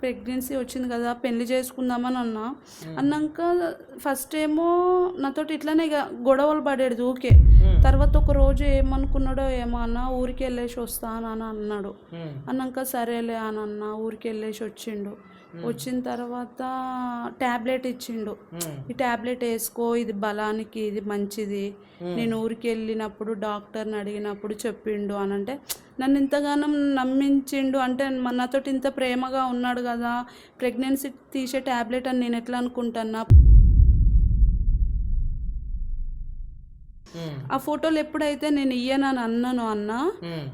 Pregnancy వచ్చింది కదా పెళ్లి చేసుకుందామని అన్నా. అన్నాక ఫస్ట్ ఏమో నాతోటి ఇట్లానే ఇక గొడవలు పడేది ఊకే. తర్వాత ఒక రోజు ఏమనుకున్నాడో ఏమో అన్న ఊరికి వెళ్ళేసి వస్తాను అని అన్నాడు. అన్నాక సరేలే అని అన్న ఊరికి వెళ్ళేసి వచ్చిండు. వచ్చిన తర్వాత ట్యాబ్లెట్ ఇచ్చిండు. ఈ ట్యాబ్లెట్ వేసుకో, ఇది బలానికి ఇది మంచిది. నేను ఊరికి వెళ్ళినప్పుడు డాక్టర్ని అడిగినప్పుడు చెప్పిండు అని అంటే నన్ను ఇంతగానం నమ్మించిండు. అంటే నాతోటి ఇంత ప్రేమగా ఉన్నాడు కదా, ప్రెగ్నెన్సీ తీసే ట్యాబ్లెట్ అని నేను ఎట్లా అనుకుంటున్నా. ఆ ఫోటోలు ఎప్పుడైతే నేను ఇయ్యనని అన్నాను అన్న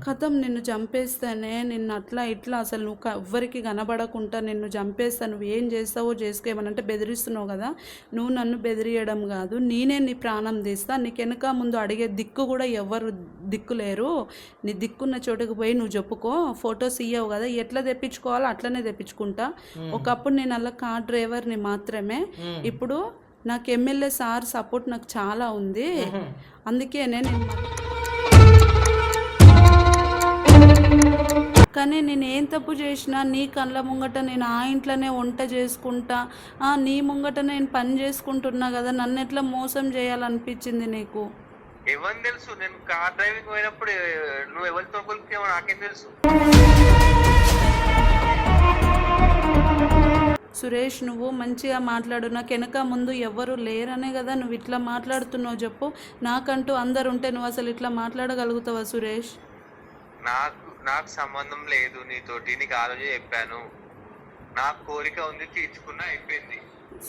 కథం నిన్ను చంపేస్తానే, నిన్ను అట్లా ఇట్లా అసలు నువ్వు ఎవ్వరికి కనబడకుండా నిన్ను చంపేస్తాను, నువ్వు ఏం చేస్తావో చేసుకోమనంటే బెదిరిస్తున్నావు కదా, నువ్వు నన్ను బెదిరియడం కాదు, నేనే నీ ప్రాణం తీస్తా, నీకు వెనక ముందు అడిగే దిక్కు కూడా ఎవరు దిక్కు లేరు, నీ దిక్కున్న చోటుకు పోయి నువ్వు చెప్పుకో, ఫొటోస్ ఇయ్యవు కదా, ఎట్లా తెప్పించుకోవాలో అట్లనే తెప్పించుకుంటా. ఒకప్పుడు నేను అలా కార్ డ్రైవర్ని మాత్రమే, ఇప్పుడు నాకు ఎమ్మెల్యే సార్ సపోర్ట్ నాకు చాలా ఉంది. అందుకే నేను కానీ నేను ఏం తప్పు చేసినా నీ కళ్ళ ముంగట నేను ఆ ఇంట్లోనే వంట చేసుకుంటా, నీ ముంగట నేను పని చేసుకుంటున్నా కదా, నన్ను ఎట్లా మోసం చేయాలనిపించింది నీకు? ఎవరు తెలుసు? నేను కార్ డ్రైవింగ్ పోయినప్పుడు నువ్వు ఎవరితో కొలికేమో నాకేం తెలుసు? సురేష్ నువ్వు మంచిగా మాట్లాడు, నాకు వెనక ముందు ఎవరు లేరనే కదా నువ్వు ఇట్లా మాట్లాడుతున్నావు. చెప్పు, నాకంటూ అందరు ఉంటే నువ్వు అసలు ఇట్లా మాట్లాడగలుగుతావా సురేష్? నాకు సంబంధం లేదు నీతోటి, నీకు ఆలోచన చెప్పాను, నాకు కోరిక ఉంది తీర్చుకున్నా అయిపోయింది.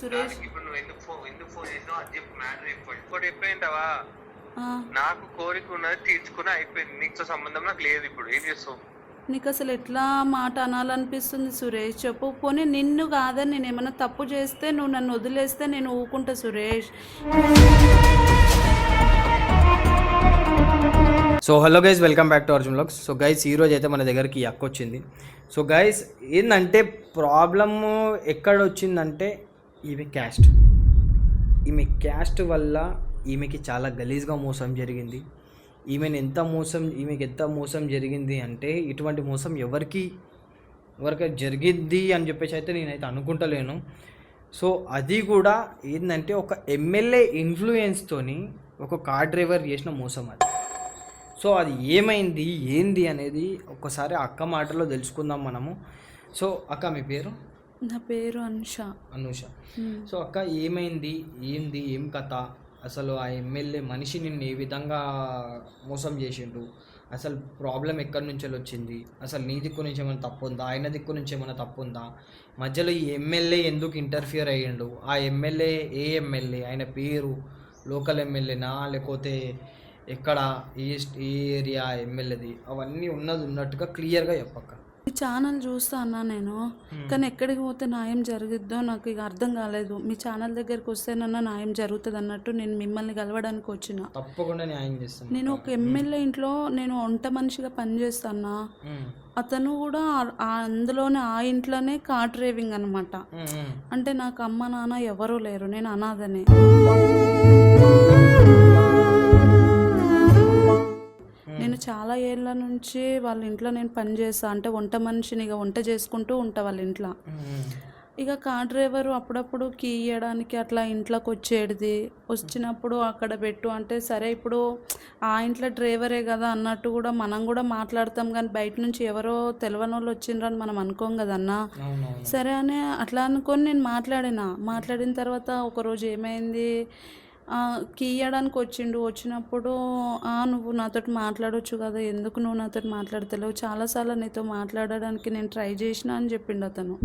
సురేష్ ఇప్పుడు నువ్వు ఎందుకు ఫోన్ చేసినావు అది చెప్పు, మ్యాటర్ ఇప్పుడు చెప్పేంటావా? నాకు కోరిక ఉన్నది తీర్చుకున్నా అయిపోయింది, నీకు సంబంధం నాకు లేదు. ఇప్పుడు ఏం చేస్తావు? నీకు అసలు ఎట్లా మాట అనాలనిపిస్తుంది సురేష్ చెప్పు. పోనీ నిన్ను కాదని నేను ఏమైనా తప్పు చేస్తే నువ్వు నన్ను వదిలేస్తే నేను ఊకుంటా Suresh. So hello guys, welcome back to Arjun vlogs. So guys ఈరోజు అయితే మన దగ్గరికి అక్క వచ్చింది. సో గైస్ ఏంటంటే ప్రాబ్లమ్ ఎక్కడ వచ్చిందంటే ఈమె క్యాస్ట్ వల్ల ఈమెకి చాలా గలీజ్గా మోసం జరిగింది. ఈమెకి ఎంత మోసం జరిగింది అంటే ఇటువంటి మోసం ఎవరికి జరిగిద్ది అని చెప్పేసి అయితే నేనైతే అనుకుంటలేను. సో అది కూడా ఏంటంటే ఒక ఎమ్మెల్యే ఇన్ఫ్లుయెన్స్తోని ఒక కార్ డ్రైవర్ చేసిన మోసం అది. సో అది ఏమైంది ఏంది అనేది ఒక్కసారి అక్క మాటలో తెలుసుకుందాం మనము. సో అక్క మీ పేరు? నా పేరు అనూష. సో అక్క ఏమైంది ఏంది ఏం కథ, అసలు ఆ ఎమ్మెల్యే మనిషి నిన్ను ఏ విధంగా మోసం చేసిండు, అసలు ప్రాబ్లం ఎక్కడి నుంచి వచ్చింది, అసలు నీ దిక్కు నుంచి ఏమైనా తప్పు ఉందా, ఆయన దిక్కు నుంచి ఏమైనా తప్పు ఉందా, మధ్యలో ఈ ఎమ్మెల్యే ఎందుకు ఇంటర్ఫియర్ అయ్యిండు, ఆ ఎమ్మెల్యే ఏ ఎమ్మెల్యే, ఆయన పేరు లోకల్ ఎమ్మెల్యేనా లేకపోతే ఎక్కడ ఏ ఏరియా ఎమ్మెల్యేది, అవన్నీ ఉన్నట్టుగా క్లియర్గా చెప్పక్క. ఈ ఛానల్ చూస్తా అన్నా నేను, కానీ ఎక్కడికి పోతే న్యాయం జరుగుద్దో నాకు ఇక అర్థం కాలేదు. మీ ఛానల్ దగ్గరికి వస్తేనన్నా న్యాయం జరుగుతుంది అన్నట్టు నేను మిమ్మల్ని కలవడానికి వచ్చిన. తప్పకుండా న్యాయం చేస్తాను. నేను ఒక ఎమ్మెల్యే ఇంట్లో నేను వంట మనిషిగా పనిచేస్తానా, అతను కూడా అందులోనే ఆ ఇంట్లోనే కార్ డ్రైవింగ్ అనమాట. అంటే నాకు అమ్మ నాన్న ఎవరూ లేరు, నేను అనాథనే. నేను చాలా ఏళ్ళ నుంచి వాళ్ళ ఇంట్లో నేను పనిచేస్తాను, అంటే వంట మనిషిని ఇక వంట చేసుకుంటూ ఉంటా వాళ్ళ ఇంట్లో. ఇక కార్ డ్రైవరు అప్పుడప్పుడు కీ ఇవ్వడానికి అట్లా ఇంట్లోకి వచ్చినప్పుడు అక్కడ పెట్టు అంటే సరే ఇప్పుడు ఆ ఇంట్లో డ్రైవరే కదా అన్నట్టు కూడా మనం కూడా మాట్లాడతాం, కానీ బయట నుంచి ఎవరో తెలియని వాళ్ళు వచ్చిండ్రని మనం అనుకోం కదన్నా. సరే అని అట్లా అనుకొని నేను మాట్లాడిన తర్వాత ఒకరోజు ఏమైంది, కీ ఇవ్వడానికి వచ్చినప్పుడు నువ్వు నాతో మాట్లాడవచ్చు కదా, ఎందుకు నువ్వు నాతో మాట్లాడతలేవు, చాలాసార్లు నీతో మాట్లాడడానికి నేను ట్రై చేసిన అని చెప్పిండు అతను.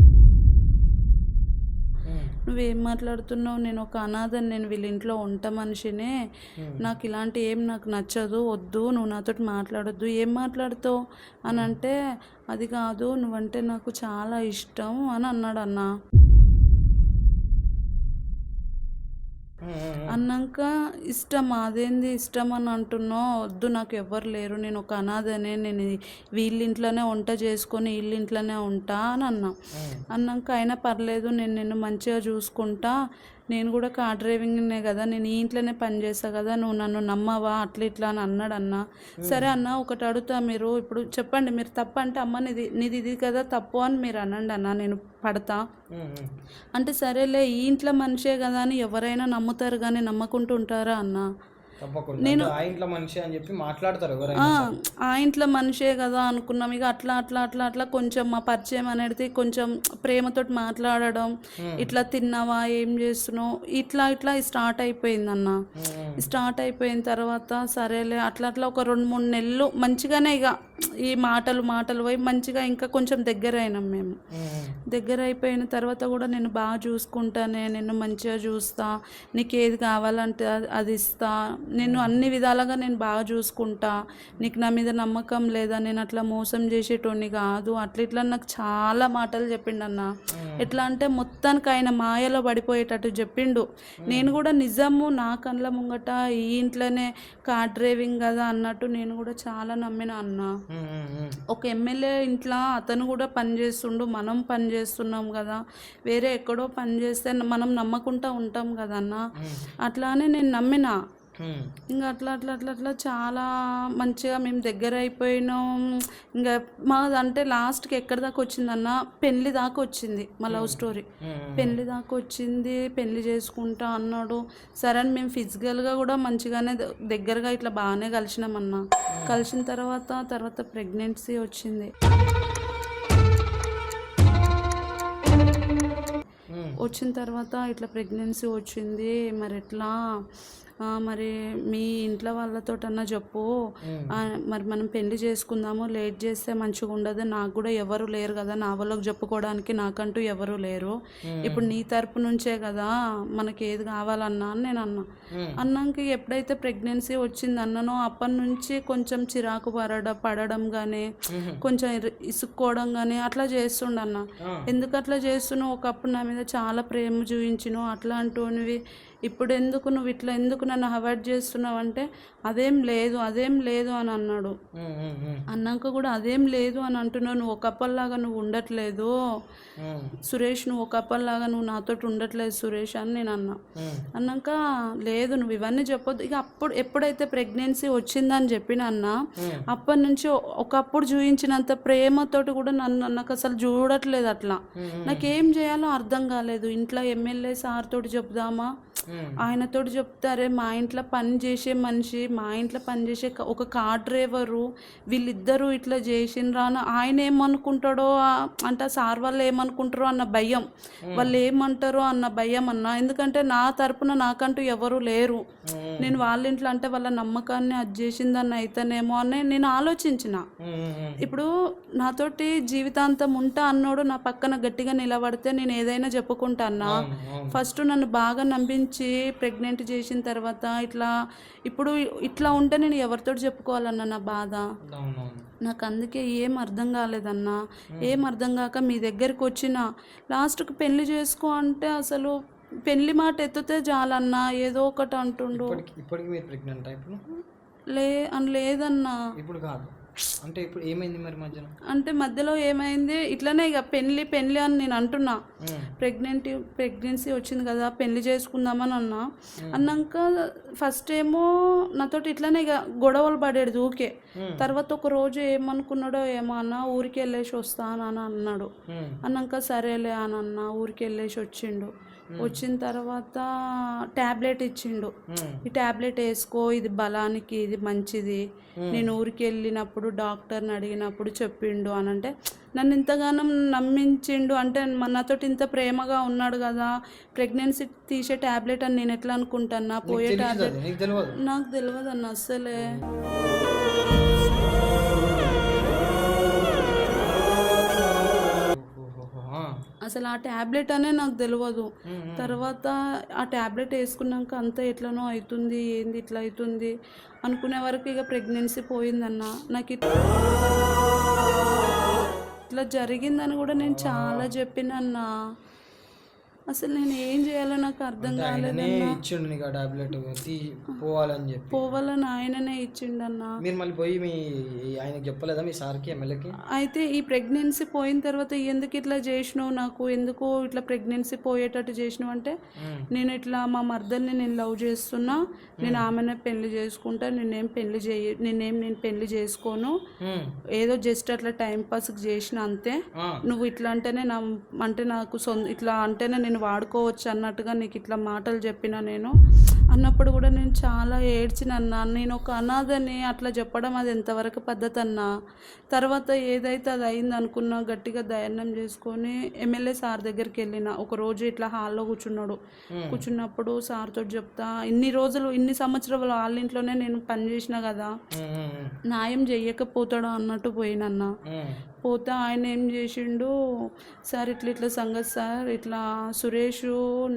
నువ్వేం మాట్లాడుతున్నావు, నేను ఒక అనాథని, నేను వీళ్ళ ఇంట్లో వంట మనిషినే, నాకు ఇలాంటి ఏం నాకు నచ్చదు, వద్దు, నువ్వు నాతో మాట్లాడొద్దు, ఏం మాట్లాడుతావు అని అంటే అది కాదు నువ్వంటే నాకు చాలా ఇష్టం అని అన్నాడు అన్న. అన్నాక ఇష్టం అదేంది ఇష్టం అని అంటున్నావు, వద్దు నాకు ఎవరు లేరు, నేను ఒక అనాథనే, నేను వీళ్ళింట్లోనే వంట చేసుకొని వీళ్ళింట్లోనే ఉంటా అని అన్నాక అయినా పర్లేదు, నేను నిన్ను మంచిగా చూసుకుంటా, నేను కూడా కార్ డ్రైవింగ్నే కదా, నేను ఈ ఇంట్లోనే పని చేస్తా కదా, నువ్వు నన్ను నమ్మవా అట్లా ఇట్లా అని అన్నాడు అన్న. సరే అన్న ఒకటి అడుగుతా, మీరు ఇప్పుడు చెప్పండి, మీరు తప్పు అంటే అమ్మ నీది ఇది కదా తప్పు అని మీరు అనండి అన్న, నేను పడతా ఉమ్, ఉమ్. అంటే సరేలే ఈ ఇంట్లో మనిషే కదా అని ఎవరైనా నమ్ముతారు కానీ నమ్మకుంటూ ఉంటారా అన్న? తప్పకుండా అంటే ఆ ఇంట్లో మనిషి అని చెప్పి మాట్లాడతారు ఎవరైనా సరే. ఆ ఇంట్లో మనిషే కదా అనుకున్నాం. ఇక అట్లా అట్లా అట్లా అట్లా కొంచెం మా పరిచయం అనేది కొంచెం ప్రేమతోటి మాట్లాడడం, ఇట్లా తిన్నావా, ఏం చేస్తున్నావు, ఇట్లా ఇట్లా స్టార్ట్ అయిపోయిందన్న. స్టార్ట్ అయిపోయిన తర్వాత సరేలే అట్లా అట్లా ఒక 2-3 నెలలు మంచిగానే ఇక ఈ మాటలు పోయి మంచిగా ఇంకా కొంచెం దగ్గర అయినాం మేము. దగ్గర అయిపోయిన తర్వాత కూడా నేను బాగా చూసుకుంటానే, నిన్ను మంచిగా చూస్తా, నీకు ఏది కావాలంటే అది ఇస్తా, నేను అన్ని విధాలుగా నేను బాగా చూసుకుంటా, నీకు నా మీద నమ్మకం లేదా, నేను అట్లా మోసం చేసేటోని కాదు, అట్లా ఇట్లా నాకు చాలా మాటలు చెప్పిండు అన్న. ఎట్లా అంటే మొత్తానికి ఆయన మాయలో పడిపోయేటట్టు చెప్పిండు. నేను కూడా నిజము నా కళ్ళ ముంగట ఈ ఇంట్లోనే కార్ డ్రైవింగ్ కదా అన్నట్టు నేను కూడా చాలా నమ్మిన అన్న. ఒక ఎమ్మెల్యే ఇంట్లో అతను కూడా పని చేస్తుండు, మనం పని చేస్తున్నాం కదా, వేరే ఎక్కడో పని చేస్తే మనం నమ్మకుండా ఉంటాం కదా అన్న. అట్లానే నేను నమ్మిన. ఇంకా అట్లా అట్లా అట్లా అట్లా చాలా మంచిగా మేము దగ్గర అయిపోయినాం. ఇంకా మాది అంటే లాస్ట్కి ఎక్కడి దాకా వచ్చిందన్న, పెళ్ళి దాకా వచ్చింది మా లవ్ స్టోరీ. పెళ్ళి దాకా వచ్చింది, పెళ్ళి చేసుకుంటా అన్నాడు. సరే అని మేము ఫిజికల్గా కూడా మంచిగానే దగ్గరగా ఇట్లా బాగానే కలిసినామన్న. కలిసిన తర్వాత ప్రెగ్నెన్సీ వచ్చింది. వచ్చిన తర్వాత ఇట్లా ప్రెగ్నెన్సీ వచ్చింది. మరి ఎట్లా మరి మీ ఇంట్లో వాళ్ళతోటన్నా చెప్పు, మరి మనం పెళ్లి చేసుకుందాము, లేట్ చేస్తే మంచిగా ఉండదు, నాకు కూడా ఎవరు లేరు కదా, నా వాళ్ళకి చెప్పుకోవడానికి నాకంటూ ఎవరు లేరు, ఇప్పుడు నీ తరపు నుంచే కదా మనకి ఏది కావాలన్నా అని నేను అన్నా. అన్నాక ఎప్పుడైతే ప్రెగ్నెన్సీ వచ్చింది అన్ననో అప్పటి నుంచి కొంచెం చిరాకు పడడం కానీ, కొంచెం ఇసుక్కోవడం కానీ అట్లా చేస్తుండన్న. ఎందుకు అట్లా చేస్తున్నావు, ఒకప్పుడు నా మీద చాలా ప్రేమ చూపించినావు, అట్లా అంటునివి, ఇప్పుడు ఎందుకు నువ్వు ఇట్లా ఎందుకు నన్ను అవాయిడ్ చేస్తున్నావు అంటే అదేం లేదు అని అన్నాడు. అన్నాక కూడా అదేం లేదు అని అంటున్నావు, నువ్వు ఒకప్పటిలాగా నువ్వు ఉండట్లేదు సురేష్, నువ్వు ఒకప్పటిలాగా నువ్వు నాతోటి ఉండట్లేదు సురేష్ అని నేను అన్నా. అన్నాక లేదు నువ్వు ఇవన్నీ చెప్పొద్దు. ఇక అప్పుడు ఎప్పుడైతే ప్రెగ్నెన్సీ వచ్చిందని చెప్పిన అన్న, అప్పటి నుంచి ఒకప్పుడు చూపించినంత ప్రేమతోటి కూడా నాకు అసలు చూడట్లేదు. అట్లా నాకేం చేయాలో అర్థం కాలేదు. ఇంట్లో ఎమ్మెల్యే సార్ తోటి చెప్దామా, ఆయనతోటి చెప్తారే మా ఇంట్లో పని చేసే మనిషి, మా ఇంట్లో పనిచేసే ఒక కార్ డ్రైవరు, వీళ్ళిద్దరూ ఇట్లా చేసిండ్రా అని ఆయన ఏమనుకుంటాడో అంటే సార్ వాళ్ళు ఏమనుకుంటారో అన్న భయం, వాళ్ళు ఏమంటారో అన్న భయం అన్న. ఎందుకంటే నా తరపున నాకంటూ ఎవరు లేరు, నేను వాళ్ళ ఇంట్లో అంటే వాళ్ళ నమ్మకాన్ని అది చేసిందని అయితేనేమో అని నేను ఆలోచించిన. ఇప్పుడు నాతోటి జీవితాంతం ఉంటా అన్నోడు నా పక్కన గట్టిగా నిలబడితే నేను ఏదైనా చెప్పుకుంటా అన్నా. ఫస్ట్ నన్ను బాగా నమ్మించి ప్రెగ్నెంట్ చేసిన తర్వాత ఇప్పుడు ఇట్లా ఉంటే నేను ఎవరితో చెప్పుకోవాలన్నా నా బాధ. నాకు అందుకే ఏం అర్థం కాలేదన్నా. ఏం అర్థం కాక మీ దగ్గరికి వచ్చిన, లాస్ట్కి పెళ్లి చేసుకో అంటే అసలు పెళ్లి మాట ఎత్తితే చాలన్నా ఏదో ఒకటి అంటుండు. ఇప్పటికి మీరు ప్రెగ్నెంట్ ఇప్పుడు? లేదన్నా. ఇప్పుడు కాదు అంటే ఇప్పుడు ఏమైంది మరి మధ్యలో? అంటే మధ్యలో ఏమైంది ఇట్లనే ఇక పెళ్ళి అని నేను అంటున్నా. ప్రెగ్నెన్సీ వచ్చింది కదా, పెళ్లి చేసుకుందామని అన్నాక ఫస్ట్ ఏమో నాతోటి ఇట్లనే ఇక గొడవలు పడేది ఊకే. తర్వాత ఒక రోజు ఏమనుకున్నాడో ఏమో అన్న, ఊరికి వెళ్ళేసి వస్తానని అన్నాడు. అన్నాక సరేలే అని అన్న, ఊరికి వెళ్ళేసి వచ్చిండు. వచ్చిన తర్వాత ట్యాబ్లెట్ ఇచ్చిండు, ఈ ట్యాబ్లెట్ వేసుకో, ఇది బలానికి ఇది మంచిది, నేను ఊరికి వెళ్ళినప్పుడు డాక్టర్ని అడిగినప్పుడు చెప్పిండు అని అంటే నన్ను ఇంతగానో నమ్మించిండు. అంటే నాతోటి ఇంత ప్రేమగా ఉన్నాడు కదా, ప్రెగ్నెన్సీ తీసే ట్యాబ్లెట్ అని నేను ఎట్లా అనుకుంటానా, పోయే ట్యాబ్లెట్ నాకు తెలియదు అన్న అస్సలే. అసలు ఆ ట్యాబ్లెట్ అనే నాకు తెలియదు. తర్వాత ఆ ట్యాబ్లెట్ వేసుకున్నాక అంతా ఎట్లనో అవుతుంది, ఏంది ఇట్లా అవుతుంది అనుకునే వరకు ఇక ప్రెగ్నెన్సీ పోయిందన్న. నాకు ఇట్లా జరిగిందని కూడా నేను చాలా చెప్పినన్నా. అసలు నేను ఏం చేయాలో నాకు అర్థం ఆయననే కాలేదన్నా. ఇచ్చిండు నీకు ఆ టాబ్లెట్ పోవాలని చెప్పి. పోవాలని ఆయననే ఇచ్చిండన్నా. మీరు మళ్ళీ పోయి మీ ఆయనకి చెప్పలేదా మీ సార్కి, ఎమ్మెల్యేకి? అయితే ఈ ప్రెగ్నెన్సీ పోయిన తర్వాత ఎందుకు ఇట్లా చేసినావు, నాకు ఎందుకు ఇట్లా ప్రెగ్నెన్సీ పోయేటట్టు చేసినావు అంటే, నేను ఇట్లా మా మర్దల్ని నేను లవ్ చేస్తున్నా, నేను ఆమెనే పెళ్లి చేసుకుంటా, నేను పెళ్లి చేసుకోను, ఏదో జస్ట్ అట్లా టైం పాస్కి చేసిన అంతే, నువ్వు ఇట్లా అంటేనే అంటే నాకు ఇట్లా అంటేనే నేను వాడుకోవచ్చు అన్నట్టుగా నీకు ఇట్లా మాటలు చెప్పిన నేను అన్నప్పుడు కూడా నేను చాలా ఏడ్చినన్నా. నేను ఒక అనాథని అట్లా చెప్పడం అది ఎంతవరకు పద్ధతి అన్నా. తర్వాత ఏదైతే అది అయింది అనుకున్నా గట్టిగా ధైర్యం చేసుకొని ఎమ్మెల్యే సార్ దగ్గరికి వెళ్ళిన. ఒకరోజు ఇట్లా హాల్లో కూర్చున్నప్పుడు సార్తో చెప్తా, ఇన్ని సంవత్సరాలు వాళ్ళ ఇంట్లోనే నేను పని చేసిన కదా, న్యాయం చెయ్యకపోతాడా అన్నట్టు పోయినన్నా. పోతే ఆయన ఏం చేసిండు, సార్ ఇట్లా సంగతి సార్, ఇట్లా సురేష్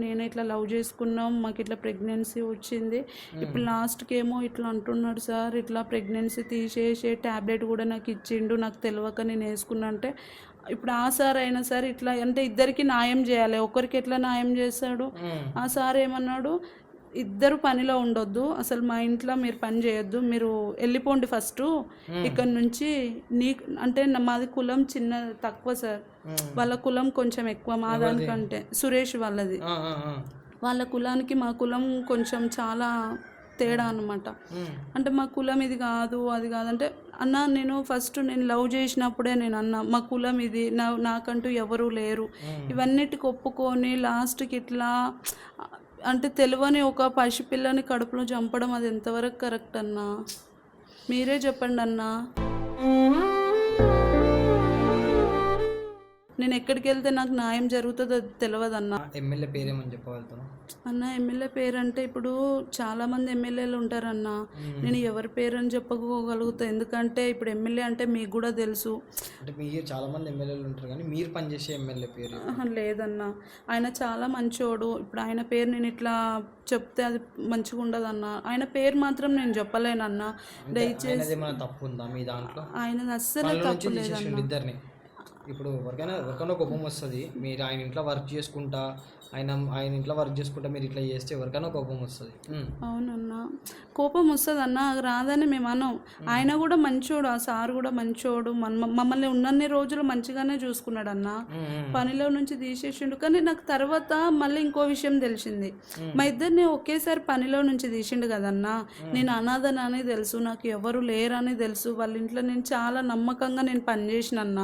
నేను ఇట్లా లవ్ చేసుకున్నాం, మాకు ఇట్లా ప్రెగ్నెన్సీ వచ్చింది, ఇప్పుడు లాస్ట్కి ఏమో ఇట్లా అంటున్నాడు సార్, ఇట్లా ప్రెగ్నెన్సీ తీసేసే ట్యాబ్లెట్ కూడా నాకు ఇచ్చిండు, నాకు తెలియక నేను వేసుకున్నా అంటే, ఇప్పుడు ఆ సార్ అయినా సార్ ఇట్లా అంటే ఇద్దరికి న్యాయం చేయాలి, ఒకరికి ఎట్లా న్యాయం చేస్తాడు? ఆ సార్ ఏమన్నాడు, ఇద్దరు పనిలో ఉండొద్దు, అసలు మా ఇంట్లో మీరు పని చేయొద్దు, మీరు వెళ్ళిపోండి ఫస్ట్ ఇక్కడ నుంచి. అంటే మాది కులం తక్కువ సార్, వాళ్ళ కులం కొంచెం ఎక్కువ మా దానికంటే, సురేష్ వాళ్ళది. వాళ్ళ కులానికి మా కులం కొంచెం చాలా తేడా అనమాట. అంటే మా కులం ఇది కాదు అది కాదంటే, అన్న నేను లవ్ చేసినప్పుడే నేను అన్నా మా కులం ఇది, నాకంటూ ఎవరూ లేరు, ఇవన్నిటికి ఒప్పుకొని లాస్ట్కి ఇట్లా అంటే తెలియని ఒక పసిపిల్లని కడుపులో చంపడం అది ఎంతవరకు కరెక్ట్ అన్నా? మీరే చెప్పండి అన్నా. నేను ఎక్కడికి వెళ్తే నాకు న్యాయం జరుగుతుందో తెలియదు అన్న. ఎమ్మెల్యే పేరేమని చెప్పగలుగుతాను అన్న? ఎమ్మెల్యే పేరు అంటే ఇప్పుడు చాలామంది ఎమ్మెల్యేలు ఉంటారన్న, నేను ఎవరి పేరు అని చెప్పుకోగలుగుతా, ఎందుకంటే ఇప్పుడు ఎమ్మెల్యే అంటే మీకు కూడా తెలుసు. అంటే మీరు చాలామంది ఎమ్మెల్యేలు ఉంటారు కానీ మీరు పనిచేసే ఎమ్మెల్యే పేరు లేదన్న. ఆయన చాలా మంచోడు. ఇప్పుడు ఆయన పేరు నేను ఇట్లా చెప్తే అది మంచిగా ఉండదు అన్న. ఆయన పేరు మాత్రం నేను చెప్పలేనన్న. దయచేసి తప్పు ఉందా మీ దాంట్లో? ఆయనది అస్సలు తప్పు లేదన్న. ఇద్దరిని ఇప్పుడు ఎవరికైనా కోపం వస్తుంది, మీరు ఆయన ఇంట్లో వర్క్ చేసుకుంటా మీరు ఇట్లా చేస్తే ఎవరికైనా కోపం వస్తుంది. అవునన్నా, కోపం వస్తుంది అన్న, రాదని మేము అన్నాం. ఆయన కూడా మంచోడు, ఆ సార్ కూడా మంచోడు, మమ్మల్ని ఉన్నన్ని రోజులు మంచిగానే చూసుకున్నాడు అన్న. పనిలో నుంచి తీసేసిండు, కానీ నాకు తర్వాత మళ్ళీ ఇంకో విషయం తెలిసింది. మా ఇద్దరిని ఒకేసారి పనిలో నుంచి తీసిండు కదన్నా. నేను అనాథనని తెలుసు, నాకు ఎవరు లేరని తెలుసు, వాళ్ళ ఇంట్లో నేను చాలా నమ్మకంగా నేను పనిచేసిన అన్న.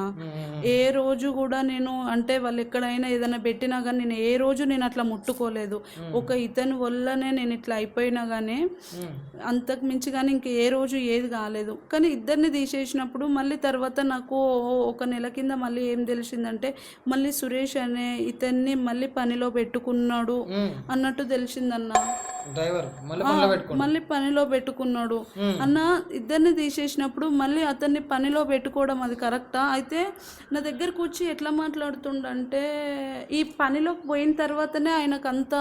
ఏ రోజు కూడా నేను అంటే వాళ్ళు ఎక్కడైనా ఏదైనా పెట్టినా కానీ నేను ఏ రోజు నేను అట్లా ముట్టుకోలేదు. ఒక ఇతని వల్లనే నేను ఇట్లా అయిపోయినా కానీ అంతకు మించి కానీ ఇంక ఏ రోజు ఏది కాలేదు. కానీ ఇద్దరిని తీసేసినప్పుడు మళ్ళీ తర్వాత నాకు ఒక నెల కింద మళ్ళీ ఏం తెలిసిందంటే, మళ్ళీ సురేష్ అనే ఇతన్ని మళ్ళీ పనిలో పెట్టుకున్నాడు అన్నట్టు తెలిసిందన్న. మళ్ళీ పనిలో పెట్టుకున్నాడు అన్న. ఇద్దరిని తీసేసినప్పుడు మళ్ళీ అతన్ని పనిలో పెట్టుకోవడం అది కరెక్టా? అయితే నా దగ్గరకు వచ్చి ఎట్లా మాట్లాడుతుండంటే, ఈ పనిలోకి పోయిన తర్వాతనే ఆయనకు అంతా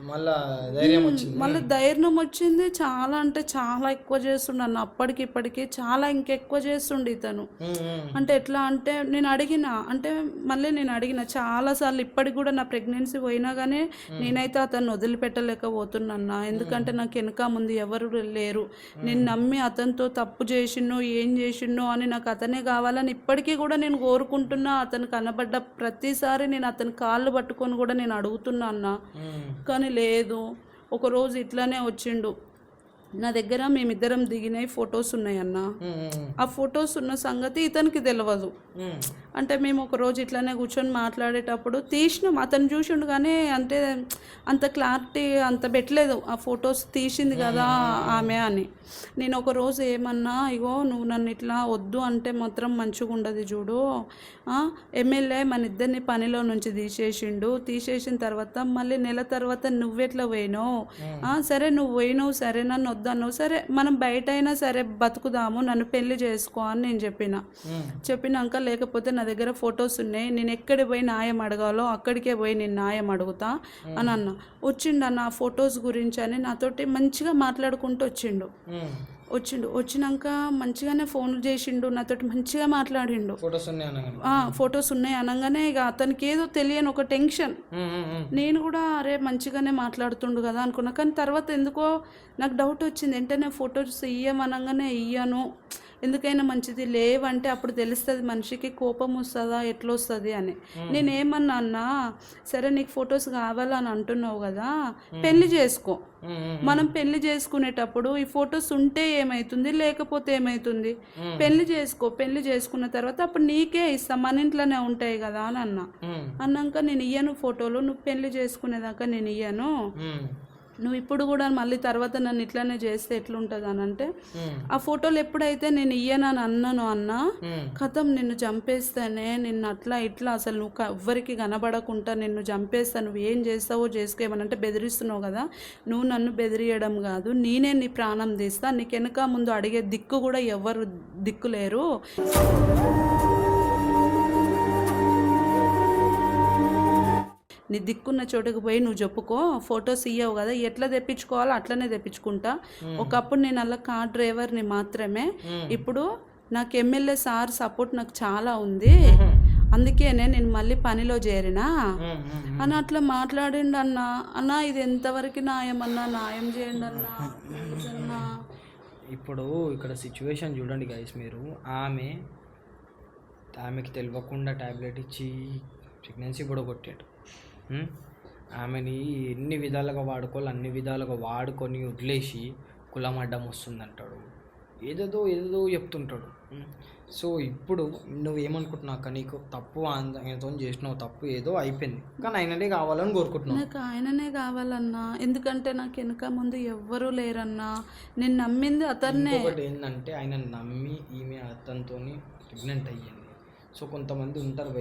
మళ్ళీ ధైర్యం వచ్చింది. చాలా అంటే చాలా ఎక్కువ చేస్తుండ అన్న. అప్పటికి ఇప్పటికి చాలా ఇంకెక్కువ చేస్తుండే ఇతను. అంటే ఎట్లా అంటే నేను అడిగిన చాలాసార్లు, ఇప్పటికి కూడా నా ప్రెగ్నెన్సీ పోయినా కానీ నేనైతే అతన్ని వదిలిపెట్టలేకపోతున్నా. ఎందుకంటే నాకు వెనక ముందు ఎవరు లేరు. నేను నమ్మి అతనితో తప్పు చేసినో ఏం చేసినో అని నాకు అతనే కావాలని ఇప్పటికీ కూడా నేను కోరుకుంటున్నా. అతను కనబడ్డ ప్రతిసారి నేను అతని కాళ్ళు పట్టుకొని కూడా నేను అడుగుతున్నా అన్న. కానీ లేదు. ఒకరోజు ఇట్లానే వచ్చిండు నా దగ్గర, మేమిద్దరం దిగినాయి ఫొటోస్ ఉన్నాయన్న. ఆ ఫొటోస్ ఉన్న సంగతి ఇతనికి తెలియదు. అంటే మేము ఒకరోజు ఇట్లానే కూర్చొని మాట్లాడేటప్పుడు తీసినాం, అతను చూసిండు కానీ అంటే అంత క్లారిటీ అంత పెట్టలేదు. ఆ ఫొటోస్ తీసింది కదా ఆమె అని. నేను ఒకరోజు ఏమన్నా, ఇగో నువ్వు నన్ను ఇట్లా వద్దు అంటే మాత్రం మంచిగా ఉండదు చూడు, ఎమ్మెల్యే మన ఇద్దరిని పనిలో నుంచి తీసేసిన తర్వాత మళ్ళీ నెల తర్వాత నువ్వెట్లా పోయినావు? సరే నువ్వు పోయినావు, సరే నన్ను వద్దన్నావు, సరే మనం బయట అయినా సరే బతుకుదాము, నన్ను పెళ్లి చేసుకో అని నేను చెప్పినాక, లేకపోతే నా దగ్గర ఫొటోస్ ఉన్నాయి, నేను ఎక్కడికి పోయి న్యాయం అడగాలో అక్కడికే పోయి నేను న్యాయం అడుగుతా అని అన్న. వచ్చిండు అన్న ఆ ఫొటోస్ గురించి అని నాతోటి మంచిగా మాట్లాడుకుంటూ వచ్చిండు. వచ్చినాక మంచిగానే ఫోన్ చేసిండు, నాతోటి మంచిగా మాట్లాడిండు. ఫొటోస్ ఉన్నాయి అనగానే. ఫొటోస్ ఉన్నాయి అనగానే ఇక అతనికి ఏదో తెలియని ఒక టెన్షన్. నేను కూడా అరే మంచిగానే మాట్లాడుతుండు కదా అనుకున్నా, కానీ తర్వాత ఎందుకో నాకు డౌట్ వచ్చింది. వెంటనే ఫొటోస్ ఇయ్యమనగానే ఇయ్యను, ఎందుకైనా మంచిది లేవంటే అప్పుడు తెలుస్తుంది మనిషికి కోపం వస్తుందా ఎట్లా వస్తుంది అని. నేనేమన్నా అన్నా, సరే నీకు ఫొటోస్ కావాలని అంటున్నావు కదా, పెళ్లి చేసుకో. మనం పెళ్లి చేసుకునేటప్పుడు ఈ ఫొటోస్ ఉంటే ఏమవుతుంది, లేకపోతే ఏమవుతుంది, పెళ్లి చేసుకో. పెళ్లి చేసుకున్న తర్వాత అప్పుడు నీకే ఇస్తా, మన ఇంట్లోనే ఉంటాయి కదా అని అన్నాక నేను ఇయ్యను ఫోటోలు, నువ్వు పెళ్లి చేసుకునేదాకా నేను ఇయ్యను, నువ్వు ఇప్పుడు కూడా మళ్ళీ తర్వాత నన్ను ఇట్లానే చేస్తే ఎట్లుంటుంది అని అంటే, ఆ ఫోటోలు ఎప్పుడైతే నేను ఇయ్యనని అన్నాను అన్న కథం నిన్ను చంపేస్తానే, నిన్ను అట్లా ఇట్లా అసలు నువ్వు ఎవ్వరికి కనబడకుండా నిన్ను చంపేస్తా, నువ్వు ఏం చేస్తావో చేసుకోమనంటే బెదిరిస్తున్నావు కదా, నువ్వు నన్ను బెదిరియడం కాదు, నేనే నీ ప్రాణం తీస్తా, నీకు వెనక ముందు అడిగే దిక్కు కూడా ఎవరు దిక్కు లేరు, నీ దిక్కున్న చోటుకు పోయి నువ్వు చెప్పుకో, ఫొటోస్ ఇయ్యవు కదా, ఎట్లా తెప్పించుకోవాలో అట్లనే తెప్పించుకుంటా. ఒకప్పుడు నేను అలా కార్ డ్రైవర్ని మాత్రమే, ఇప్పుడు నాకు ఎమ్మెల్యే సార్ సపోర్ట్ నాకు చాలా ఉంది, అందుకేనే నేను మళ్ళీ పనిలో చేరినా అని అట్లా మాట్లాడిండు అన్న. ఇది ఎంతవరకు న్యాయం అన్నా, న్యాయం చేయండి అన్నా. ఇప్పుడు ఇక్కడ సిచ్యువేషన్ చూడండి గైస్, మీరు ఆమెకి తెలియకుండా ట్యాబ్లెట్ ఇచ్చి ప్రెగ్నెన్సీ కూడా కొట్టాడు. ఆమెని ఎన్ని విధాలుగా వాడుకోవాలి అన్ని విధాలుగా వాడుకొని వదిలేసి కులం అడ్డం వస్తుందంటాడు, ఏదేదో చెప్తుంటాడు. సో ఇప్పుడు నువ్వేమనుకుంటున్నావు, నీకు తప్పు ఆయనతో చేసినావు, తప్పు ఏదో అయిపోయింది, కానీ ఆయననే కావాలని కోరుకుంటున్నావు. నాకు ఆయననే కావాలన్నా, ఎందుకంటే నాకు వెనక ముందు ఎవ్వరూ లేరన్నా, నేను నమ్మింది అతన్నే. ఒకటి ఏంటంటే ఆయన నమ్మి ఈమె అతనితో ప్రెగ్నెంట్ అయ్యింది. సో కొంతమంది ఉంటారు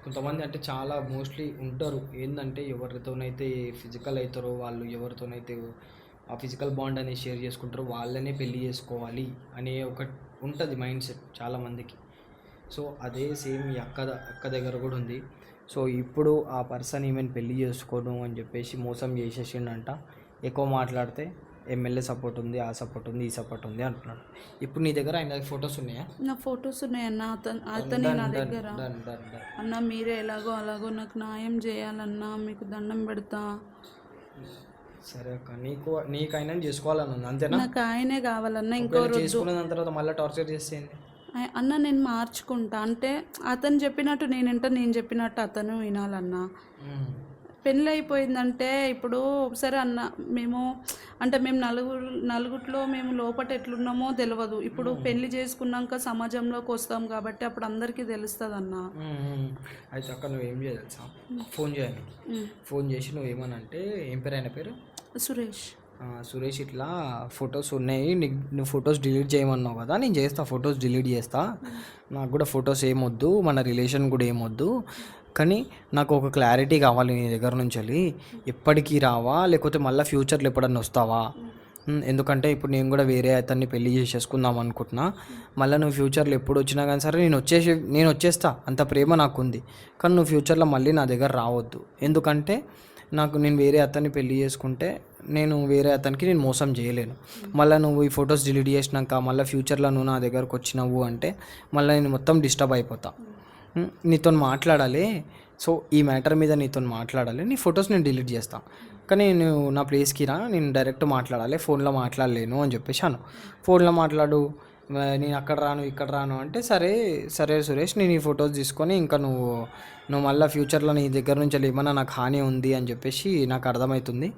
కొంతమంది అంటే చాలా మోస్ట్లీ ఉంటారు ఏంటంటే, ఎవరితోనైతే ఫిజికల్ అవుతారో వాళ్ళు, ఎవరితోనైతే ఆ ఫిజికల్ బాండ్ అనేది షేర్ చేసుకుంటారో వాళ్ళనే పెళ్ళి చేసుకోవాలి అనే ఒక ఉంటుంది మైండ్ సెట్ చాలామందికి. సో అదే సేమ్ ఈ అక్క దగ్గర కూడా ఉంది. సో ఇప్పుడు ఆ పర్సన్ ఈమెను పెళ్ళి చేసుకోను అని చెప్పేసి మోసం చేసేసిండంట. ఎక్కువ మాట్లాడితే ఎమ్మెల్యే సపోర్ట్ ఉంది, ఆ సపోర్ట్ ఉంది, ఈ సపోర్ట్ ఉంది అంటున్నాడు. ఇప్పుడు నీ దగ్గర ఆయన ఫొటోస్ ఉన్నాయా? నా ఫొటోస్ ఉన్నాయన్న, అతని నా దగ్గర. అన్న మీరే ఎలాగో అలాగో నాకు న్యాయం చేయాలన్నా, మీకు దండం పెడతా. సరే అక్క, నీకైనా చేసుకోవాలని ఉంది అంతేనా? నాకు ఆయనే కావాలన్నా, ఇంకో చేసుకున్న తర్వాత మళ్ళీ టార్చర్ చేసేయండి అన్న. నేను మార్చుకుంటా, అంటే అతను చెప్పినట్టు నేను చెప్పినట్టు అతను వినాలన్నా. పెళ్ళి అయిపోయిందంటే ఇప్పుడు ఒకసారి అన్న మేము నలుగురిలో మేము లోపల ఎట్లున్నామో తెలియదు. ఇప్పుడు పెళ్లి చేసుకున్నాక సమాజంలోకి వస్తాం కాబట్టి అప్పుడు అందరికీ తెలుస్తుంది అన్న. అయితే అక్క నువ్వేం చేయాలి తెలుసా, ఫోన్ చేయాలి. ఫోన్ చేసి నువ్వేమనంటే, ఏం పేరు ఆయన పేరు? సురేష్, ఇట్లా ఫొటోస్ ఉన్నాయి, నువ్వు ఫొటోస్ డిలీట్ చేయమన్నావు కదా, నేను చేస్తా, ఫొటోస్ డిలీట్ చేస్తా, నాకు కూడా ఫొటోస్ ఏమొద్దు, మన రిలేషన్ కూడా ఏమొద్దు, కానీ నాకు ఒక క్లారిటీ కావాలి నీ దగ్గర నుంచి వెళ్ళి, ఎప్పటికీ రావా లేకపోతే మళ్ళీ ఫ్యూచర్లో ఎప్పుడన్నా వస్తావా? ఎందుకంటే ఇప్పుడు నేను కూడా వేరే అతన్ని పెళ్లి చేసేసుకుందాం అనుకుంటున్నా, మళ్ళీ నువ్వు ఫ్యూచర్లో ఎప్పుడు వచ్చినా కానీ సరే నేను వచ్చేస్తా, అంత ప్రేమ నాకు ఉంది, కానీ నువ్వు ఫ్యూచర్లో మళ్ళీ నా దగ్గర రావద్దు. ఎందుకంటే నేను వేరే అతన్ని పెళ్లి చేసుకుంటే నేను వేరే అతనికి నేను మోసం చేయలేను. మళ్ళీ నువ్వు ఈ ఫొటోస్ డిలీట్ చేసినాక మళ్ళీ ఫ్యూచర్లో నువ్వు నా దగ్గరకు వచ్చినావు అంటే మళ్ళీ నేను మొత్తం డిస్టర్బ్ అయిపోతా. నీతో మాట్లాడాలి, సో ఈ మ్యాటర్ మీద నీతో మాట్లాడాలి, నీ ఫొటోస్ నేను డిలీట్ చేస్తాను, కానీ నువ్వు నా ప్లేస్కి రా, నేను డైరెక్ట్ మాట్లాడాలి, ఫోన్లో మాట్లాడలేను అని చెప్పేసాను. ఫోన్లో మాట్లాడు, నేను అక్కడ రాను ఇక్కడ రాను అంటే, సరే సురేష్, నేను ఈ ఫొటోస్ తీసుకొని ఇంకా నువ్వు మళ్ళీ ఫ్యూచర్లో నీ దగ్గర నుంచి ఏమన్నా నాకు హాని ఉంది అని చెప్పేసి నాకు అర్థమవుతుంది,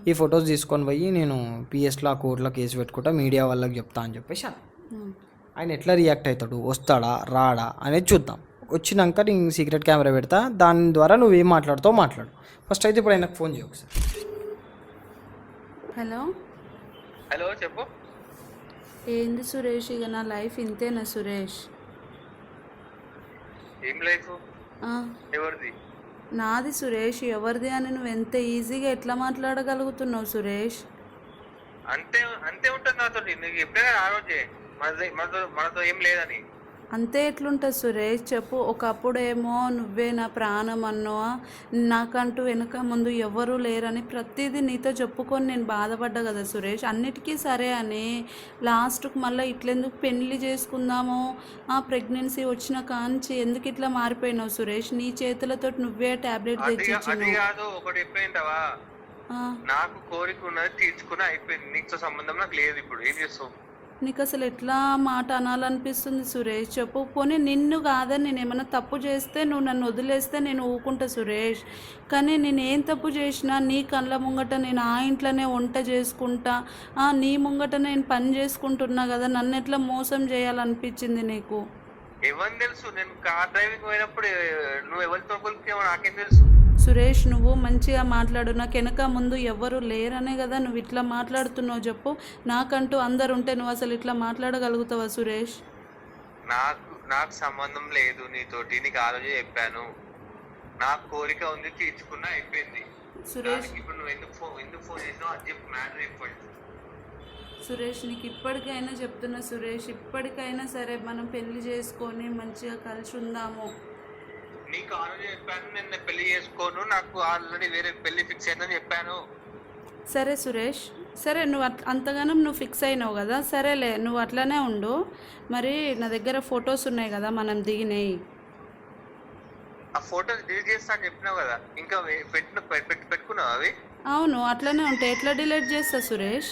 ఈ ఫొటోస్ తీసుకొని పోయి నేను పిఎస్లో కోర్టులో కేసు పెట్టుకుంటా, మీడియా వాళ్ళకి చెప్తా అని చెప్పేసి ఆయన ఎట్లా రియాక్ట్ అవుతాడు, వస్తాడా రాడా అనేది చూద్దాం. వచ్చినాక నేను సీక్రెట్ కెమెరా పెడతా, దాని ద్వారా నువ్వేం మాట్లాడుతావు మాట్లాడు. ఫస్ట్ అయితే ఇప్పుడు ఆయనకు ఫోన్ చేయ ఒకసారి. హలో చెప్పు. ఏంది సురేష్, ఇక నా లైఫ్ ఇంతేనా సురేష్? ఏం లైఫ్? ఎవరిది? నాది సురేష్. ఎవరిది అని నువ్వు ఎంత ఈజీగా ఎట్లా మాట్లాడగలుగుతున్నావు సురేష్? అంతే ఉంటుంది నాతో. నీకు ఎప్పుడైనా ఆలోచే మనతో ఏం లేదని. అంతే ఎట్లుంటుంది సురేష్ చెప్పు. ఒకప్పుడేమో నువ్వే నా ప్రాణం అన్నావా, నాకంటూ వెనక ముందు ఎవరూ లేరని ప్రతిదీ నీతో చెప్పుకొని నేను బాధపడ్డా కదా సురేష్. అన్నిటికీ సరే అని లాస్ట్కి మళ్ళీ ఇట్లెందుకు పెళ్లి చేసుకుందాము, ఆ ప్రెగ్నెన్సీ వచ్చిన కాంచి ఎందుకు ఇట్లా మారిపోయినావు సురేష్? నీ చేతులతో నువ్వే టాబ్లెట్ అది తెచ్చిచ్చినావు. కాదు, ఒకటి చెప్పేంటవా, నాకు కోరిక ఉన్నది తీర్చుకుని అయిపోయింది, నీకు సంబంధం నాకు లేదు. ఇప్పుడు ఏం చేస్తావు? నీకు అసలు ఎట్లా మాట అనాలనిపిస్తుంది సురేష్ చెప్పు. పోనీ నిన్ను కాదని నేను ఏమైనా తప్పు చేస్తే నువ్వు నన్ను వదిలేస్తే నేను ఊకుంటా సురేష్. కానీ నేను ఏం తప్పు చేసినా నీ కళ్ళ ముంగట నేను ఆ ఇంట్లోనే వంట చేసుకుంటా, నీ ముంగట నేను పని చేసుకుంటున్నా కదా, నన్ను ఎట్లా మోసం చేయాలనిపించింది నీకు? ఎవరు తెలుసు? నేను కార్ డ్రైవింగ్ పోయినప్పుడు నువ్వు ఎవరితో కొలికేమో నాకేం తెలుసు? సురేష్ నువ్వు మంచిగా మాట్లాడు. నాకు వెనక ముందు ఎవ్వరు లేరనే కదా నువ్వు ఇట్లా మాట్లాడుతున్నావు చెప్పు. నాకంటూ అందరు ఉంటే నువ్వు అసలు ఇట్లా మాట్లాడగలుగుతావా సురేష్? నాకు సంబంధం లేదు నీతోటి, నీకు ఆలోచన చెప్పాను. నాకు కోరిక ఉంది తీర్చుకున్నా అయిపోయింది సురేష్. ఇప్పుడు నువ్వు ఎందుకు ఫోన్ చేసినావు అది చెప్పు, మ్యాటర్ చెప్పండి సురేష్. నీకు ఇప్పటికైనా చెప్తున్నా సురేష్, ఇప్పటికైనా సరే మనం పెళ్లి చేసుకొని మంచిగా కలిసి ఉందాము. నీకు ఆలోచన చెప్పాను, నేను పెళ్లి చేసుకోను, నాకు ఆల్రెడీ వేరే పెళ్లి ఫిక్స్ అయిందని చెప్పాను. సరే సురేష్, సరే నువ్వు అంతగానం నువ్వు ఫిక్స్ అయినావు కదా, సరేలే నువ్వు అట్లానే ఉండు. మరి నా దగ్గర ఫొటోస్ ఉన్నాయి కదా మనం దిగినాయి, ఆ ఫోటోస్ డిలీట్ చేస్తా అని చెప్పినావు కదా, ఇంకా పెట్టుకున్నావు అవి? అవును అట్లనే ఉంటాయి, ఎట్లా డిలీట్ చేస్తా సురేష్?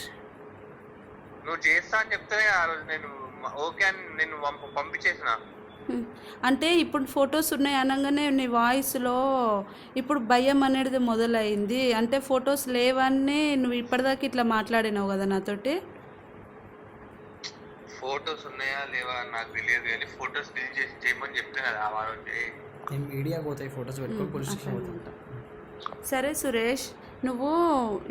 నువ్వు చేస్తా అని చెప్తే ఆ రోజు నేను ఓకే అని నేను పంపించేసిన. అంటే ఇప్పుడు ఫొటోస్ ఉన్నాయి అనగానే నీ వాయిస్లో ఇప్పుడు భయం అనేది మొదలైంది. అంటే ఫొటోస్ లేవని నువ్వు ఇప్పటిదాకా ఇట్లా మాట్లాడినావు కదా నాతోటి. ఫొటోస్ ఉన్నాయా లేవా నాకు తెలియదు, కానీ ఫొటోస్ డిలీట్ చేసి చేయమని చెప్తే కదా ఆ వారం. నేను మీడియా పోతాయి ఫొటోస్ పెట్టుకొని పోలీస్ స్టేషన్ పోతాను. సరే సురేష్, నువ్వు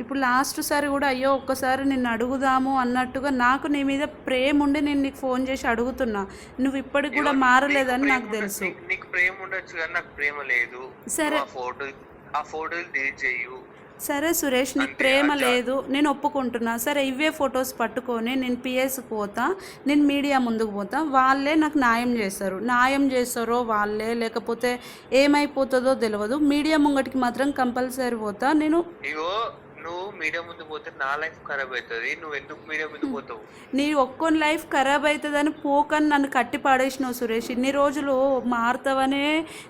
ఇప్పుడు లాస్ట్ సారి కూడా అయ్యో ఒక్కసారి నిన్ను అడుగుదాము అన్నట్టుగా నాకు నీ మీద ప్రేమ ఉండి నేను నీకు ఫోన్ చేసి అడుగుతున్నా. నువ్వు ఇప్పటికి కూడా మారలేదని నాకు తెలుసు. నీకు ప్రేమ ఉండొచ్చు కానీ నాకు ప్రేమ లేదు. సరే ఆ ఫోటోలు డిలీట్ చేయు. సరే సురేష్, నీకు ప్రేమ లేదు నేను ఒప్పుకుంటున్నా. సరే ఇవే ఫొటోస్ పట్టుకొని నేను పిఎస్కి పోతా, నేను మీడియా ముందుకు పోతా, వాళ్ళే నాకు న్యాయం చేస్తారు. న్యాయం చేస్తారో వాళ్ళే, లేకపోతే ఏమైపోతుందో తెలియదు. మీడియా ముంగటికి మాత్రం కంపల్సరీ పోతా నేను. నువ్వు మీడియా ముందు పోతే నా లైఫ్ ఖరాబ్ అవుతుంది. నువ్వు ఎందుకు మీడియా ముందు పోతావు? నీ ఒక్కొని లైఫ్ ఖరాబ్ అవుతుందని పోకని నన్ను కట్టి పాడేసినావు సురేష్. ఇన్ని రోజులు మారుతావనే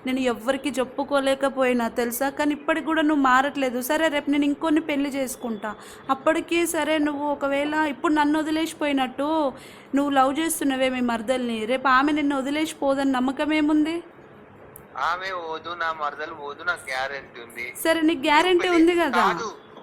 నేను ఎవ్వరికి చెప్పుకోలేకపోయినా తెలుసా, కానీ ఇప్పటికి కూడా నువ్వు మారట్లేదు. సరే రేపు నేను ఇంకొన్ని పెళ్లి చేసుకుంటా, అప్పటికీ సరే నువ్వు ఒకవేళ ఇప్పుడు నన్ను వదిలేసిపోయినట్టు నువ్వు లవ్ చేస్తున్నావే మీ మరదల్ని, రేపు ఆమె నిన్ను వదిలేసిపోదని నమ్మకం ఏముంది? ఆమె పోదు, నా మరదలు పోదు, నాకు గ్యారెంటీ ఉంది. సరే నీకు గ్యారెంటీ ఉంది కదా,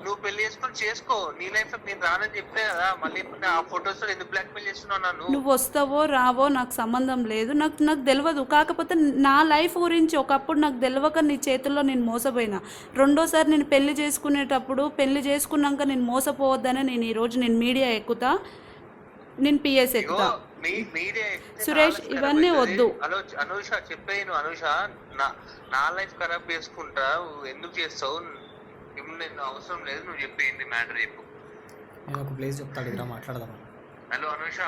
నువ్వు పెళ్లి చేసుకుని చేసుకో, నీ లైఫ్ నేను రానని చెప్పే కదా. మళ్ళీ ఆ ఫొటోస్ ఎందుకు బ్లాక్ మెయిల్ చేస్తున్నావు నన్ను? నువ్వు వస్తావో రావో నాకు సంబంధం లేదు, నాకు తెలియదు. కాకపోతే నా లైఫ్ గురించి ఒకప్పుడు నాకు తెలియక నీ చేతుల్లో నేను మోసపోయినా. రెండోసారి నేను పెళ్లి చేసుకునేటప్పుడు పెళ్లి చేసుకున్నాక నేను మోసపోవద్దనే నేను ఈరోజు నేను మీడియా ఎక్కుతా, నేను పిఎస్ ఎక్కుతా. సురేష్ ఇవన్నీ వద్దు. అనూష చెప్పేను, అనూష నా లైఫ్ ఖరాబ్ చేసుకుంటా ఎందుకు చేస్తావు? నేను అవసరం లేదు, నువ్వు చెప్పేది మ్యాటర్ చెప్పు. నేను ఒక ప్లేస్ చెప్తాడు ఇక్కడ మాట్లాడదాం. హలో అనూష.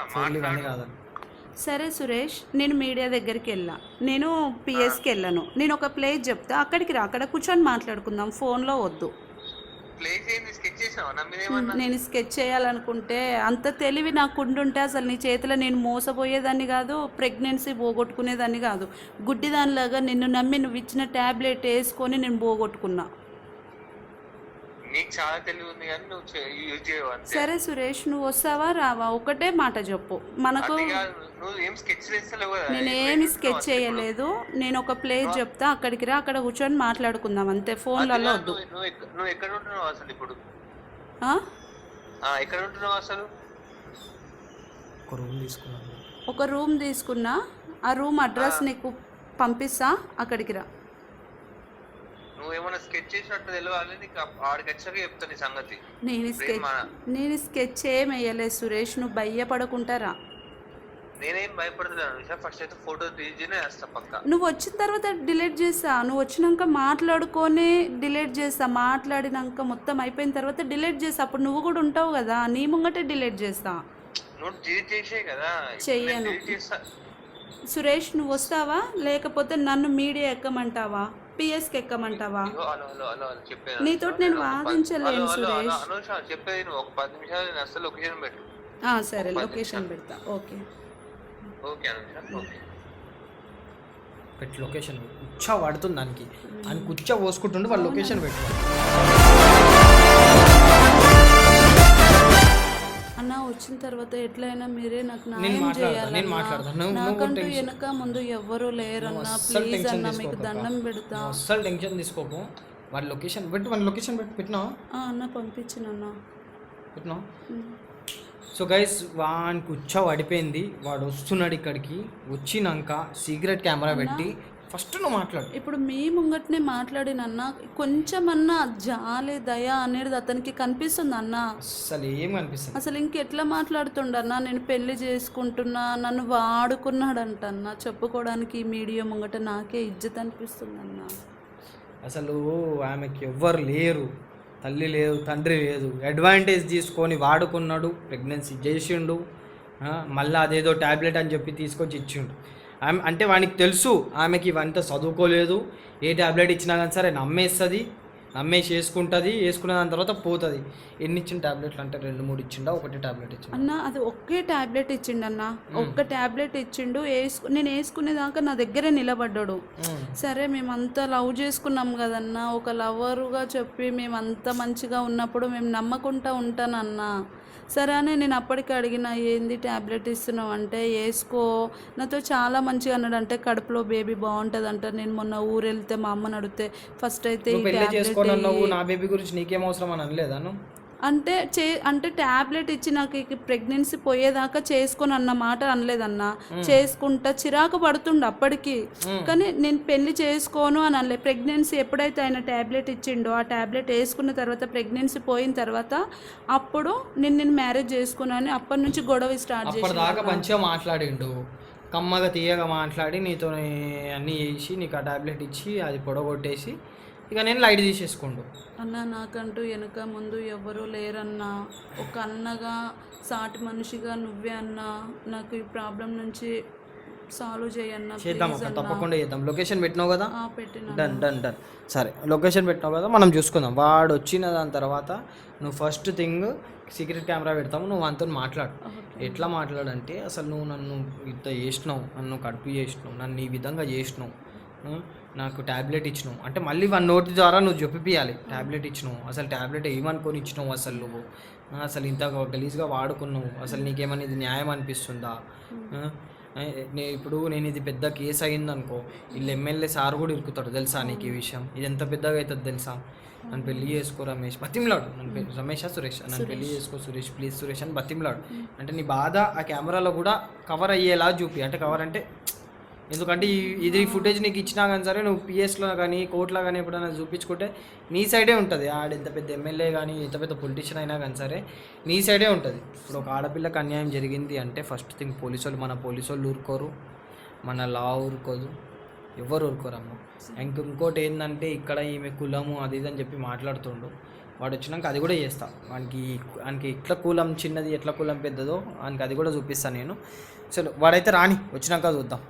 సరే సురేష్, నేను మీడియా దగ్గరికి వెళ్ళా, నేను పిఎస్కి వెళ్ళాను. నేను ఒక ప్లేస్ చెప్తా, అక్కడికి రా, అక్కడ కూర్చొని మాట్లాడుకుందాం, ఫోన్లో వద్దు. నేను స్కెచ్ చేయాలనుకుంటే అంత తెలివి నాకు ఉండుంటే అసలు నీ చేతిలో నేను మోసపోయేదాన్ని కాదు, ప్రెగ్నెన్సీ పోగొట్టుకునేదాన్ని కాదు. గుడ్డిదానిలాగా నిన్ను నమ్మి నువ్వు ఇచ్చిన ట్యాబ్లెట్ వేసుకొని నేను పోగొట్టుకున్నా. నీకు చాలా తెలివి ఉంది కానీ నువ్వు యూజ్ చేయవు. సరే సురేష్, నువ్వు వస్తావా రావా ఒకటే మాట చెప్పు. మనకు నేనేమి స్కెచ్ చేయలేదు, నేను ఒక ప్లేస్ చెప్తా, అక్కడికి రా, అక్కడ కూర్చొని మాట్లాడుకుందాం అంతే, ఫోన్లలో వద్దు. నువ్వు ఎక్కడ ఉంటున్నావు అసలు ఇప్పుడు? ఎక్కడ ఉంటున్నావు అసలు? ఒక రూమ్ తీసుకున్నా, ఆ రూమ్ అడ్రస్ నీకు పంపిస్తా, అక్కడికి రా. నువ్వేమన్నా స్కెచ్ చేసినట్టు తెలియాలి, నీకు ఆడికి వచ్చాక చెప్తా నీ సంగతి. నేను స్కెచ్ ఏం వేయలేదు సురేష్, నువ్వు భయపడకుంటారా? నేనేం భయపడుతున్నాను. ఫస్ట్ అయితే ఫోటో తీసినే వేస్తా పక్క. నువ్వు వచ్చిన తర్వాత డిలీట్ చేస్తా, నువ్వు వచ్చినాక మాట్లాడుకొని డిలీట్ చేస్తా, మాట్లాడినాక మొత్తం అయిపోయిన తర్వాత డిలీట్ చేస్తా, అప్పుడు నువ్వు కూడా ఉంటావు కదా, నీ ముంగటే డిలీట్ చేస్తా. నువ్వు డిలీట్ చేసే కదా. చెయ్యను. సురేష్ నువ్వు వస్తావా లేకపోతే నన్ను మీడియా ఎక్కమంటావా, పిఎస్కి ఎక్కమంటావా? చెప్పాను నీతోటి నేను వాదించలేను సురేష్. చెప్పేది నువ్వు ఒక 10 నిమిషాలు నేను అసలు లొకేషన్ పెట్టు. సరే లొకేషన్ పెడతా. ఓకే ఓకే అనుష, ఓకే పెట్టి లొకేషన్ కుచ్చ పడుతుంది దానికి, అని కుచ్చ పోసుకుంటుండే వాళ్ళు లొకేషన్ పెట్టుకోవాలి. అన్న వచ్చిన తర్వాత ఎట్లయినా మీరే నాకు నేను న్యాయం మాట్లాడతాను, నేను చేయాలన్నా. మాట్లాడతాను. నువ్వు నాకంటూ టెన్షన్- వెనక ముందు ఎవ్వరూ లేరన్నా. అస్సలు ప్లీజ్ టెన్షన్ అన్న మీకు తీసుకోకు దండం అక్క. పెడతా. నువ్వు అస్సలు టెన్షన్ తీసుకోకు. వాడి లొకేషన్ పెట్టి వాడి లొకేషన్ పెట్టినావా? అన్న పంపించినన్నా. పెట్టినావా? సో గైస్ వాని కుచ్చ పడిపోయింది. వాడు వస్తున్నాడు ఇక్కడికి. వచ్చినాక సీక్రెట్ కెమెరా పెట్టి ఫస్ట్ నువ్వు మాట్లాడు. ఇప్పుడు మీ ముంగట్నే మాట్లాడినన్నా కొంచెం అన్నా జాలి దయ అనేది అతనికి కనిపిస్తుంది అన్న. అసలు ఏం అనిపిస్తుంది? అసలు ఇంకెట్లా మాట్లాడుతుండన్నా, నేను పెళ్లి చేసుకుంటున్నా, నన్ను వాడుకున్నాడంట అన్న. చెప్పుకోవడానికి ఈ మీడియా ముంగట నాకే ఇజ్జత్ అనిపిస్తుంది అన్న. అసలు ఆమెకి ఎవ్వరు లేరు, తల్లి లేదు, తండ్రి లేదు. అడ్వాంటేజ్ తీసుకొని వాడుకున్నాడు, ప్రెగ్నెన్సీ చేసిండు. మళ్ళీ అదేదో ట్యాబ్లెట్ అని చెప్పి తీసుకొచ్చి ఇచ్చిండు. ఆమె అంటే వానికి తెలుసు ఆమెకి ఇవంతా చదువుకోలేదు. ఏ ట్యాబ్లెట్ ఇచ్చినా కానీ సరే నమ్మేస్తుంది, నమ్మేసి వేసుకుంటుంది. వేసుకున్న దాని తర్వాత పోతుంది. ఎన్ని ఇచ్చిన ట్యాబ్లెట్లు అంటే 2-3 ఇచ్చిండా, ఒకటి ట్యాబ్లెట్ ఇచ్చిండు అన్న. అది ఒకే ట్యాబ్లెట్ ఇచ్చిండు అన్న, ఒక్క ట్యాబ్లెట్ ఇచ్చిండు. నేను వేసుకునేదాకా నా దగ్గరే నిలబడ్డాడు. సరే మేమంతా లవ్ చేసుకున్నాం కదన్నా, ఒక లవరుగా చెప్పి మేమంతా మంచిగా ఉన్నప్పుడు మేము నమ్మకుండా ఉంటానన్నా. సరే అని నేను అప్పటికి అడిగిన, ఏంది ట్యాబ్లెట్ ఇస్తున్నావు అంటే, వేసుకో నాతో చాలా మంచిగా అన్నాడు. అంటే కడుపులో బేబీ బాగుంటుంది అంట. నేను మొన్న ఊరు వెళ్తే మా అమ్మని అడిగితే ఫస్ట్ అయితే ఈ పెళ్లి ట్యాబ్లెట్ చేసుకోను, నా బేబీ గురించి నీకేం అవసరం అని అనలేదా నువ్వు? అంటే ట్యాబ్లెట్ ఇచ్చి నాకు ప్రెగ్నెన్సీ పోయేదాకా చేసుకొని అన్న మాట అనలేదన్నా. చేసుకుంటా చిరాకు పడుతుండే అప్పటికి. కానీ నేను పెళ్లి చేసుకోను అని అనలే. ప్రెగ్నెన్సీ ఎప్పుడైతే ఆయన ట్యాబ్లెట్ ఇచ్చిండో, ఆ ట్యాబ్లెట్ వేసుకున్న తర్వాత ప్రెగ్నెన్సీ పోయిన తర్వాత అప్పుడు నేను మ్యారేజ్ చేసుకున్నాను. అప్పటి నుంచి గొడవ స్టార్ట్ చేసి అప్పటిదాకా మంచిగా మాట్లాడిండు, కమ్మగా తీయగా మాట్లాడి నీతో అన్నీ చేసి నీకు ఆ ట్యాబ్లెట్ ఇచ్చి అది పొడగొట్టేసి ఇక నేను లైట్ తీసేసుకోండు. అన్న నాకంటూ వెనక ముందు ఎవరూ లేరన్నా. ఒక అన్నగా సాటి మనిషిగా నువ్వే అన్నా. నాకు ఈ ప్రాబ్లం నుంచి సాల్వ్ చేయన్నా. చేద్దాం అక్క, తప్పకుండా చేద్దాం. లొకేషన్ పెట్టినావు కదా, పెట్టిన డన్ డన్ డన్. సరే లొకేషన్ పెట్టినావు కదా, మనం చూసుకుందాం. వాడు వచ్చిన దాని తర్వాత నువ్వు ఫస్ట్ థింగ్ సీక్రెట్ కెమెరా పెడతాము. నువ్వు అంతా మాట్లాడు. ఎట్లా మాట్లాడంటే, అసలు నువ్వు నన్ను ఇంత చేసినావు, నన్ను కడుపు చేసినావు, నన్ను ఈ విధంగా చేసినావు, నాకు ట్యాబ్లెట్ ఇచ్చినావు అంటే మళ్ళీ వన్ నోటి ద్వారా నువ్వు చెప్పియాలి. ట్యాబ్లెట్ ఇచ్చినావు, అసలు ట్యాబ్లెట్ ఏమనుకొని ఇచ్చినావు, అసలు నువ్వు అసలు ఇంత గలీజ్గా వాడుకున్నావు, అసలు నీకేమన్నా ఇది న్యాయం అనిపిస్తుందా? ఇప్పుడు నేను ఇది పెద్ద కేసు అయింది అనుకో, వీళ్ళు ఎమ్మెల్యే సార్ కూడా ఇరుకుతాడు తెలుసా నీకు ఈ విషయం. ఇది ఎంత పెద్దగా అవుతుంది తెలుసా? నన్ను పెళ్లి చేసుకో రమేష్, బతిమలాడు. రమేషా సురేష్, నన్ను పెళ్లి చేసుకో సురేష్, ప్లీజ్ సురేష్ అని బతిమలాడు. అంటే నీ బాధ ఆ కెమెరాలో కూడా కవర్ అయ్యేలా చూపి. అంటే కవర్ అంటే ఎందుకంటే ఇది ఫుటేజ్ నీకు ఇచ్చినా కానీ సరే, నువ్వు పిఎస్లో కానీ కోర్టులో కానీ ఎప్పుడైనా చూపించుకుంటే నీ సైడే ఉంటుంది. ఆడ ఎంత పెద్ద ఎమ్మెల్యే కానీ ఎంత పెద్ద పొలిటీషియన్ అయినా కానీ సరే నీ సైడే ఉంటుంది. ఇప్పుడు ఒక ఆడపిల్లకి అన్యాయం జరిగింది అంటే ఫస్ట్ థింగ్ మన పోలీసు వాళ్ళు ఊరుకోరు, మన లా ఊరుకోదు, ఎవరు ఊరుకోరమ్మ. ఇంకోటి ఏంటంటే ఇక్కడ ఈమె కులము అది ఇది అని చెప్పి మాట్లాడుతుండు. వాడు వచ్చినాక అది కూడా చేస్తా. వానికి ఎట్లా కులం చిన్నది ఎట్లా కులం పెద్దదో వానికి అది కూడా చూపిస్తాను నేను. చలో వాడైతే రాని, వచ్చినాక చూద్దాం.